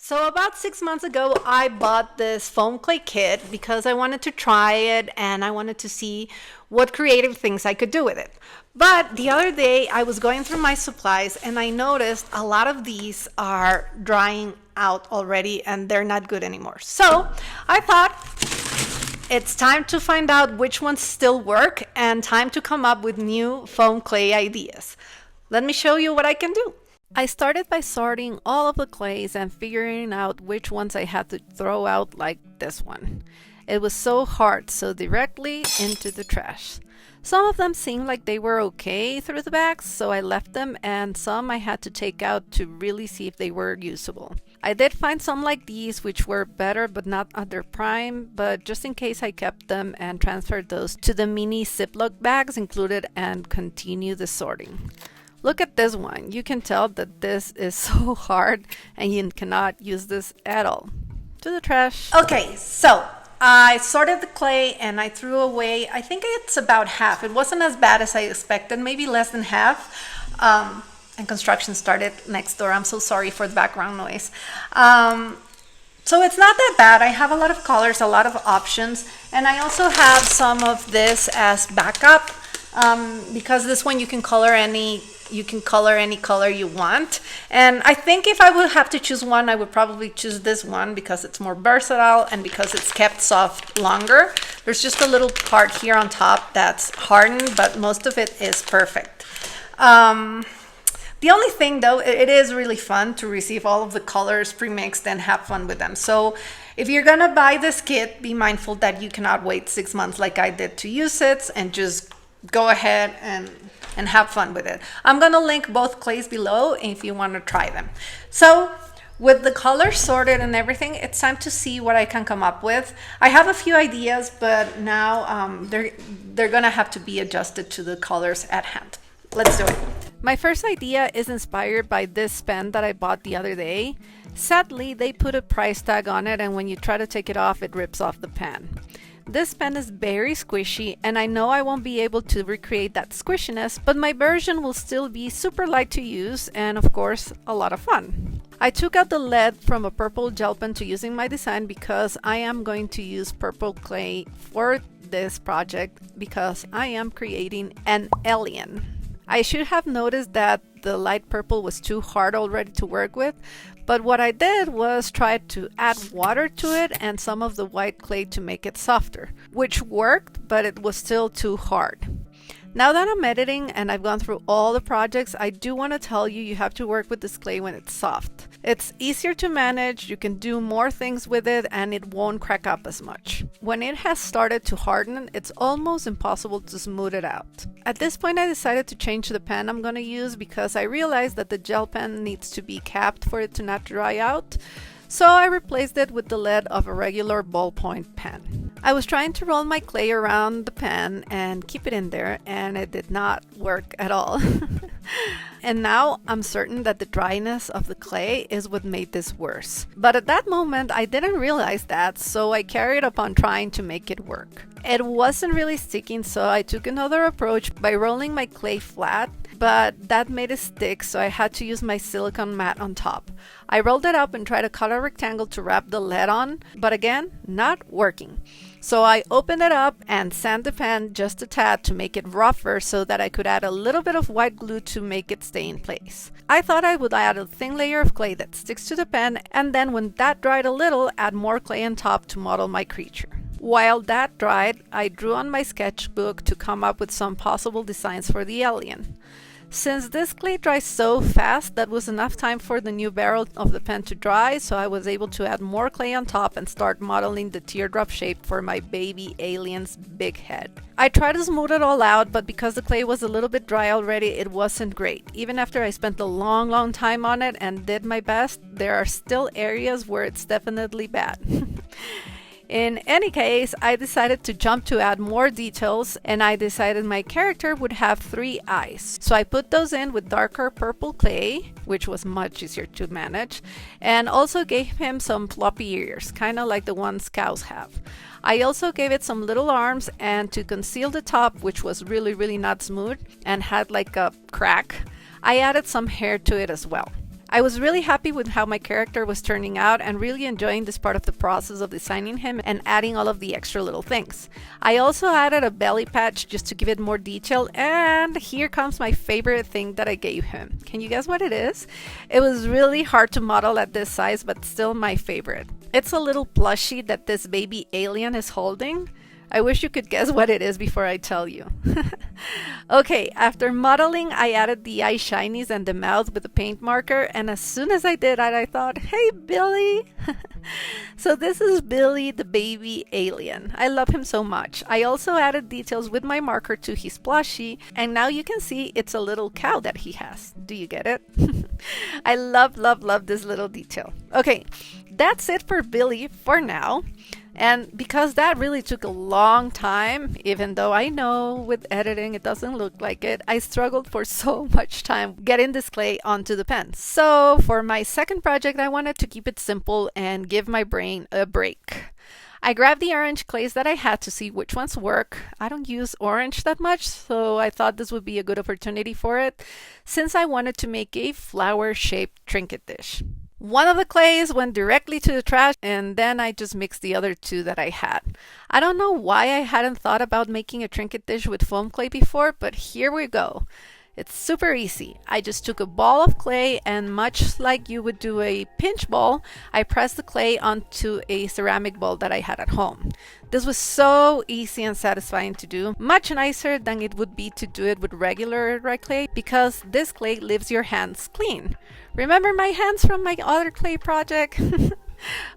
So about 6 months ago, I bought this foam clay kit because I wanted to try it and I wanted to see what creative things I could do with it. But the other day, I was going through my supplies and I noticed a lot of these are drying out already and they're not good anymore. So I thought it's time to find out which ones still work and time to come up with new foam clay ideas. Let me show you what I can do. I started by sorting all of the clays and figuring out which ones I had to throw out, like this one. It was so hard, so directly into the trash. Some of them seemed like they were okay through the bags, so I left them, and some I had to take out to really see if they were usable. I did find some like these which were better but not at their prime, but just in case I kept them and transferred those to the mini Ziploc bags included and continue the sorting. Look at this one. You can tell that this is so hard and you cannot use this at all. To the trash. Okay, so I sorted the clay and I threw away, I think it's about half. It wasn't as bad as I expected, maybe less than half. And construction started next door. I'm so sorry for the background noise. So it's not that bad. I have a lot of colors, a lot of options. And I also have some of this as backup because this one you can color any color you want. And I think if I would have to choose one, I would probably choose this one because it's more versatile and because it's kept soft longer. There's just a little part here on top that's hardened, but most of it is perfect. The only thing though, it is really fun to receive all of the colors pre-mixed and have fun with them. So if you're gonna buy this kit, be mindful that you cannot wait 6 months like I did to use it, and just go ahead and have fun with it. I'm gonna link both clays below if you want to try them. So with the colors sorted and everything, it's time to see what I can come up with. I have a few ideas, but now they're gonna have to be adjusted to the colors at hand. Let's do it. My first idea is inspired by this pen that I bought the other day. Sadly, they put a price tag on it, and when you try to take it off, it rips off the pen. This pen is very squishy, and I know I won't be able to recreate that squishiness, but my version will still be super light to use and of course a lot of fun. I took out the lead from a purple gel pen to use in my design because I am going to use purple clay for this project because I am creating an alien. I should have noticed that the light purple was too hard already to work with, but what I did was try to add water to it and some of the white clay to make it softer, which worked, but it was still too hard. Now that I'm editing and I've gone through all the projects, I do want to tell you, you have to work with this clay when it's soft. It's easier to manage, you can do more things with it, and it won't crack up as much. When it has started to harden, it's almost impossible to smooth it out. At this point, I decided to change the pen I'm going to use because I realized that the gel pen needs to be capped for it to not dry out. So I replaced it with the lead of a regular ballpoint pen. I was trying to roll my clay around the pen and keep it in there, and it did not work at all. And now I'm certain that the dryness of the clay is what made this worse. But at that moment, I didn't realize that, so I carried on trying to make it work. It wasn't really sticking, so I took another approach by rolling my clay flat, but that made it stick, so I had to use my silicone mat on top. I rolled it up and tried to cut a rectangle to wrap the lead on, but again, not working. So I opened it up and sanded the pen just a tad to make it rougher so that I could add a little bit of white glue to make it stay in place. I thought I would add a thin layer of clay that sticks to the pen, and then when that dried a little, add more clay on top to model my creature. While that dried, I drew on my sketchbook to come up with some possible designs for the alien. Since this clay dries so fast, that was enough time for the new barrel of the pen to dry, so I was able to add more clay on top and start modeling the teardrop shape for my baby alien's big head. I tried to smooth it all out, but because the clay was a little bit dry already, it wasn't great. Even after I spent a long time on it and did my best, there are still areas where it's definitely bad. In any case, I decided to jump to add more details, and I decided my character would have 3 eyes. So I put those in with darker purple clay, which was much easier to manage, and also gave him some floppy ears, kind of like the ones cows have. I also gave it some little arms, and to conceal the top, which was really not smooth and had like a crack, I added some hair to it as well. I was really happy with how my character was turning out and really enjoying this part of the process of designing him and adding all of the extra little things. I also added a belly patch just to give it more detail, and here comes my favorite thing that I gave him. Can you guess what it is? It was really hard to model at this size, but still my favorite. It's a little plushie that this baby alien is holding. I wish you could guess what it is before I tell you. Okay, after modeling, I added the eye shinies and the mouth with a paint marker, and as soon as I did that, I thought, hey, Billy! So this is Billy, the baby alien. I love him so much. I also added details with my marker to his plushie, and now you can see it's a little cow that he has. Do you get it? I love, love, love this little detail. Okay, that's it for Billy for now. And because that really took a long time, even though I know with editing it doesn't look like it, I struggled for so much time getting this clay onto the pen. So for my second project, I wanted to keep it simple and give my brain a break. I grabbed the orange clays that I had to see which ones work. I don't use orange that much, so I thought this would be a good opportunity for it, since I wanted to make a flower-shaped trinket dish. One of the clays went directly to the trash, and then I just mixed the other two that I had. I don't know why I hadn't thought about making a trinket dish with foam clay before, but here we go. It's super easy. I just took a ball of clay, and much like you would do a pinch ball, I pressed the clay onto a ceramic bowl that I had at home. This was so easy and satisfying to do, much nicer than it would be to do it with regular dry clay, because this clay leaves your hands clean. Remember my hands from my other clay project?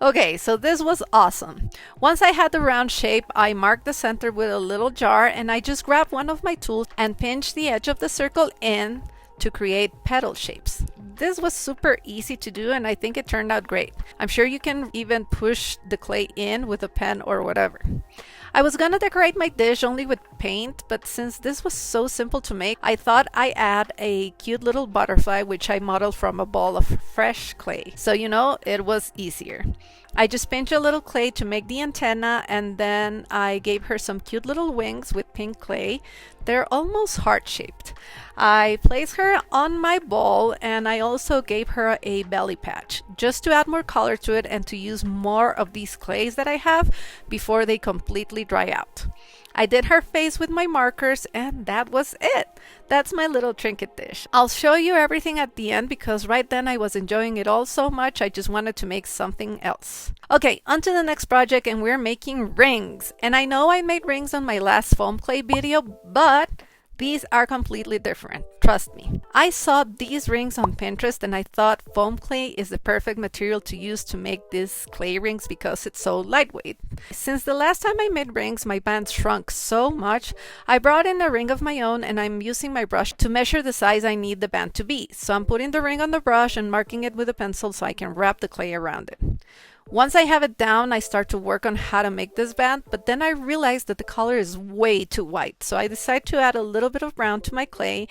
Okay, so this was awesome. Once I had the round shape, I marked the center with a little jar, and I just grabbed one of my tools and pinched the edge of the circle in to create petal shapes. This was super easy to do, and I think it turned out great. I'm sure you can even push the clay in with a pen or whatever. I was gonna decorate my dish only with paint, but since this was so simple to make, I thought I'd add a cute little butterfly, which I modeled from a ball of fresh clay. So it was easier. I just pinched a little clay to make the antenna, and then I gave her some cute little wings with pink clay. They're almost heart-shaped. I placed her on my ball, and I also gave her a belly patch, just to add more color to it and to use more of these clays that I have before they completely dry out. I did her face with my markers, and that was it. That's my little trinket dish. I'll show you everything at the end, because right then I was enjoying it all so much I just wanted to make something else. Okay, on to the next project, and we're making rings. And I know I made rings on my last foam clay video, but these are completely different. Trust me. I saw these rings on Pinterest, and I thought foam clay is the perfect material to use to make these clay rings because it's so lightweight. Since the last time I made rings, my band shrunk so much, I brought in a ring of my own, and I'm using my brush to measure the size I need the band to be. So I'm putting the ring on the brush and marking it with a pencil so I can wrap the clay around it. Once I have it down, I start to work on how to make this band, but then I realized that the color is way too white. So I decided to add a little bit of brown to my clay,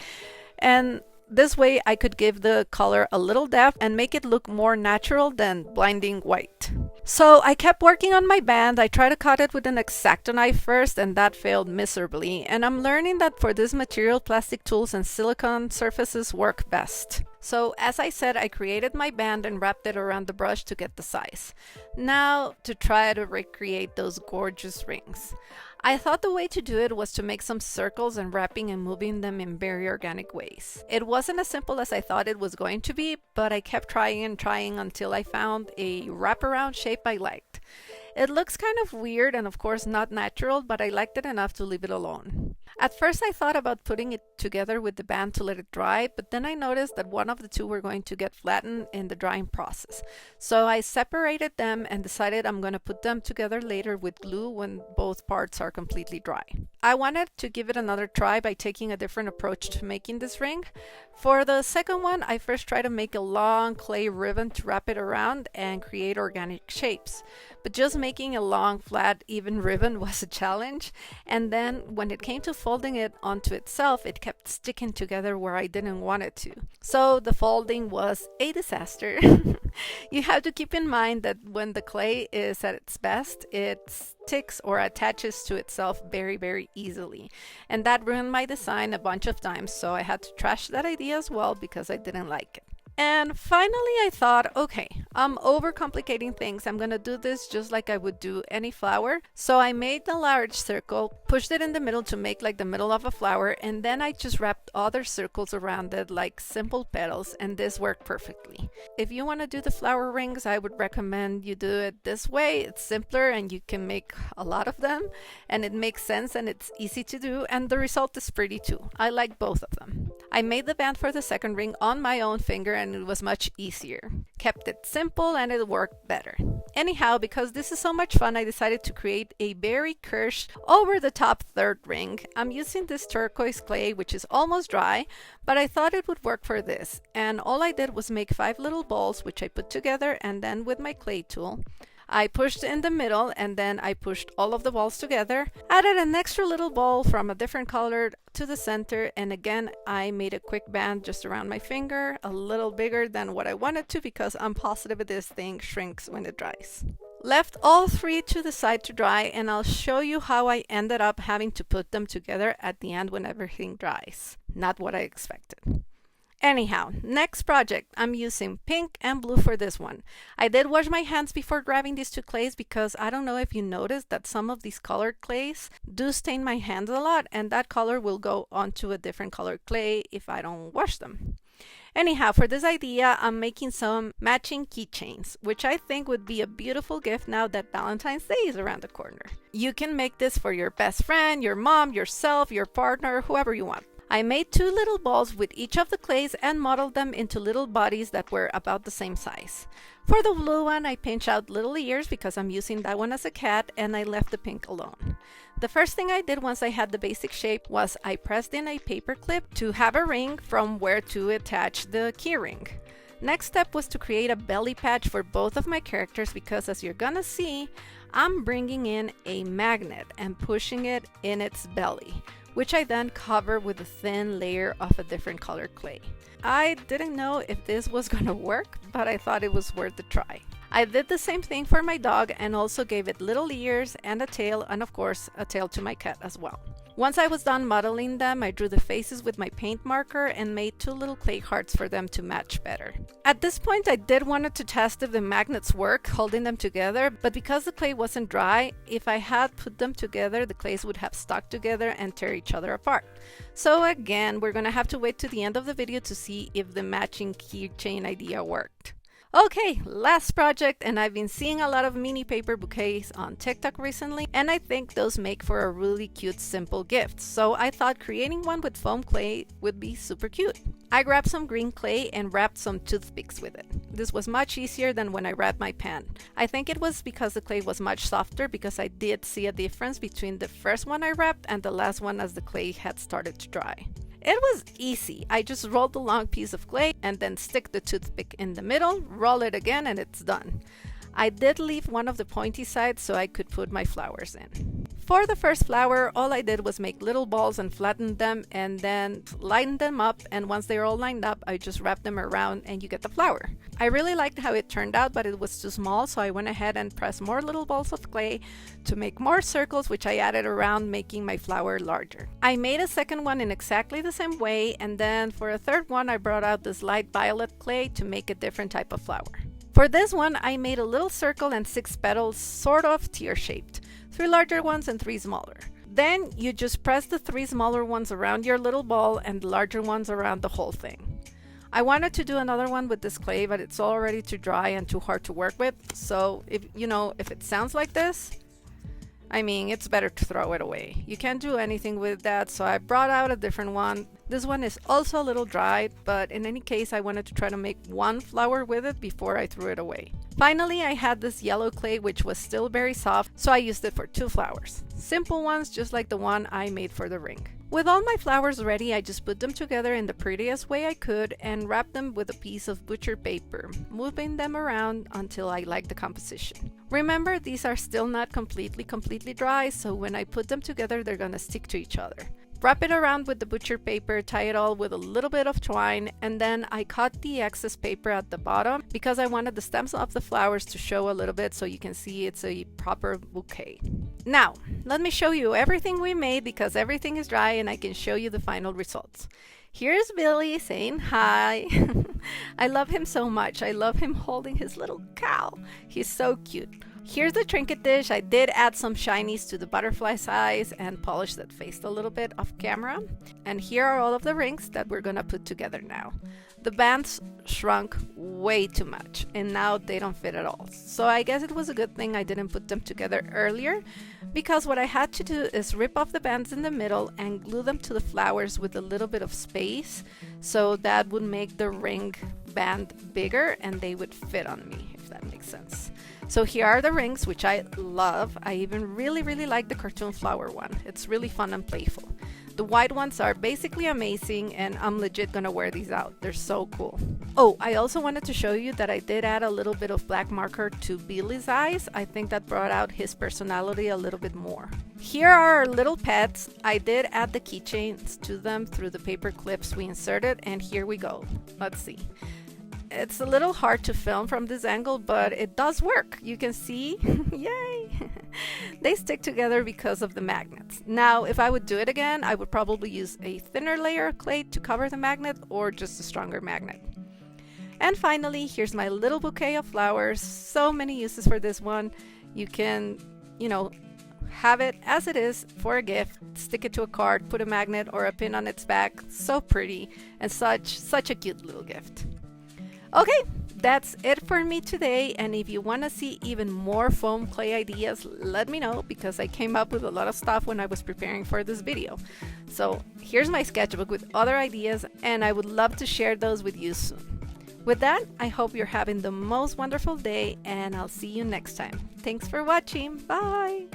and this way I could give the color a little depth and make it look more natural than blinding white. So I kept working on my band. I tried to cut it with an X-Acto knife first, and that failed miserably. And I'm learning that for this material, plastic tools and silicone surfaces work best. So as I said, I created my band and wrapped it around the brush to get the size. Now to try to recreate those gorgeous rings. I thought the way to do it was to make some circles and wrapping and moving them in very organic ways. It wasn't as simple as I thought it was going to be, but I kept trying and trying until I found a wraparound shape I liked. It looks kind of weird and of course not natural, but I liked it enough to leave it alone. At first I thought about putting it together with the band to let it dry, but then I noticed that one of the two were going to get flattened in the drying process. So I separated them and decided I'm going to put them together later with glue when both parts are completely dry. I wanted to give it another try by taking a different approach to making this ring. For the second one, I first tried to make a long clay ribbon to wrap it around and create organic shapes. But just making a long, flat, even ribbon was a challenge. And then when it came to folding it onto itself, it kept sticking together where I didn't want it to. So the folding was a disaster. You have to keep in mind that when the clay is at its best, it sticks or attaches to itself very, very easily. And that ruined my design a bunch of times, so I had to trash that idea as well because I didn't like it. And finally, I thought, okay, I'm overcomplicating things. I'm gonna do this just like I would do any flower. So I made the large circle, pushed it in the middle to make like the middle of a flower, and then I just wrapped other circles around it like simple petals, and this worked perfectly. If you want to do the flower rings, I would recommend you do it this way. It's simpler and you can make a lot of them, and it makes sense and it's easy to do, and the result is pretty too. I like both of them. I made the band for the second ring on my own finger and it was much easier. Kept it simple and it worked better. Anyhow, because this is so much fun, I decided to create a berry kirsch over the top third ring. I'm using this turquoise clay, which is almost dry, but I thought it would work for this. And all I did was make 5 little balls, which I put together, and then with my clay tool, I pushed in the middle, and then I pushed all of the balls together, added an extra little ball from a different color to the center, and again I made a quick band just around my finger, a little bigger than what I wanted to because I'm positive this thing shrinks when it dries. Left all 3 to the side to dry, and I'll show you how I ended up having to put them together at the end when everything dries. Not what I expected. Anyhow, next project, I'm using pink and blue for this one. I did wash my hands before grabbing these 2 clays because I don't know if you noticed that some of these colored clays do stain my hands a lot, and that color will go onto a different colored clay if I don't wash them. Anyhow, for this idea, I'm making some matching keychains, which I think would be a beautiful gift now that Valentine's Day is around the corner. You can make this for your best friend, your mom, yourself, your partner, whoever you want. I made 2 little balls with each of the clays and modeled them into little bodies that were about the same size. For the blue one, I pinched out little ears because I'm using that one as a cat, and I left the pink alone. The first thing I did once I had the basic shape was I pressed in a paper clip to have a ring from where to attach the keyring. Next step was to create a belly patch for both of my characters because, as you're gonna see, I'm bringing in a magnet and pushing it in its belly, which I then cover with a thin layer of a different colored clay. I didn't know if this was gonna work, but I thought it was worth a try. I did the same thing for my dog and also gave it little ears and a tail, and of course a tail to my cat as well. Once I was done modeling them, I drew the faces with my paint marker and made 2 little clay hearts for them to match better. At this point, I did want to test if the magnets work holding them together, but because the clay wasn't dry, if I had put them together, the clays would have stuck together and tear each other apart. So again, we're gonna have to wait to the end of the video to see if the matching keychain idea worked. Okay, last project, and I've been seeing a lot of mini paper bouquets on TikTok recently, and I think those make for a really cute simple gift. So I thought creating one with foam clay would be super cute. I grabbed some green clay and wrapped some toothpicks with it. This was much easier than when I wrapped my pan. I think it was because the clay was much softer because I did see a difference between the first one I wrapped and the last one as the clay had started to dry. It was easy. I just rolled the long piece of clay and then stick the toothpick in the middle, roll it again, and it's done. I did leave one of the pointy sides so I could put my flowers in. For the first flower, all I did was make little balls and flatten them and then line them up, and once they're all lined up, I just wrap them around and you get the flower. I really liked how it turned out, but it was too small, so I went ahead and pressed more little balls of clay to make more circles, which I added around, making my flower larger. I made a second one in exactly the same way, and then for a third one, I brought out this light violet clay to make a different type of flower. For this one, I made a little circle and 6 petals, sort of tear-shaped, 3 larger ones and 3 smaller. Then you just press the 3 smaller ones around your little ball and the larger ones around the whole thing. I wanted to do another one with this clay, but it's already too dry and too hard to work with, so if it sounds like this, I mean, it's better to throw it away. You can't do anything with that, so I brought out a different one. This one is also a little dry, but in any case, I wanted to try to make one flower with it before I threw it away. Finally, I had this yellow clay, which was still very soft, so I used it for 2 flowers. Simple ones, just like the one I made for the ring. With all my flowers ready, I just put them together in the prettiest way I could and wrapped them with a piece of butcher paper, moving them around until I liked the composition. Remember, these are still not completely dry, so when I put them together, they're gonna stick to each other. Wrap it around with the butcher paper, tie it all with a little bit of twine, and then I cut the excess paper at the bottom because I wanted the stems of the flowers to show a little bit so you can see it's a proper bouquet. Now, let me show you everything we made because everything is dry and I can show you the final results. Here's Billy saying hi. I love him so much. I love him holding his little cow. He's so cute. Here's the Trinket Dish. I did add some shinies to the butterfly's eyes and polish that face a little bit off camera. And here are all of the rings that we're gonna put together now. The bands shrunk way too much and now they don't fit at all. So I guess it was a good thing I didn't put them together earlier, because what I had to do is rip off the bands in the middle and glue them to the flowers with a little bit of space, so that would make the ring band bigger and they would fit on me, if that makes sense. So here are the rings, which I love. I even really like the cartoon flower one. It's really fun and playful. The white ones are basically amazing and I'm legit gonna wear these out. They're so cool. Oh, I also wanted to show you that I did add a little bit of black marker to Billy's eyes. I think that brought out his personality a little bit more. Here are our little pets. I did add the keychains to them through the paper clips we inserted, and here we go. Let's see. It's a little hard to film from this angle, but it does work. You can see, yay! They stick together because of the magnets. Now, if I would do it again, I would probably use a thinner layer of clay to cover the magnet, or just a stronger magnet. And finally, here's my little bouquet of flowers. So many uses for this one. You can, have it as it is for a gift, stick it to a card, put a magnet or a pin on its back. So pretty and such a cute little gift. Okay, that's it for me today, and if you want to see even more foam clay ideas, let me know, because I came up with a lot of stuff when I was preparing for this video. So here's my sketchbook with other ideas, and I would love to share those with you soon. With that, I hope you're having the most wonderful day, and I'll see you next time. Thanks for watching. Bye!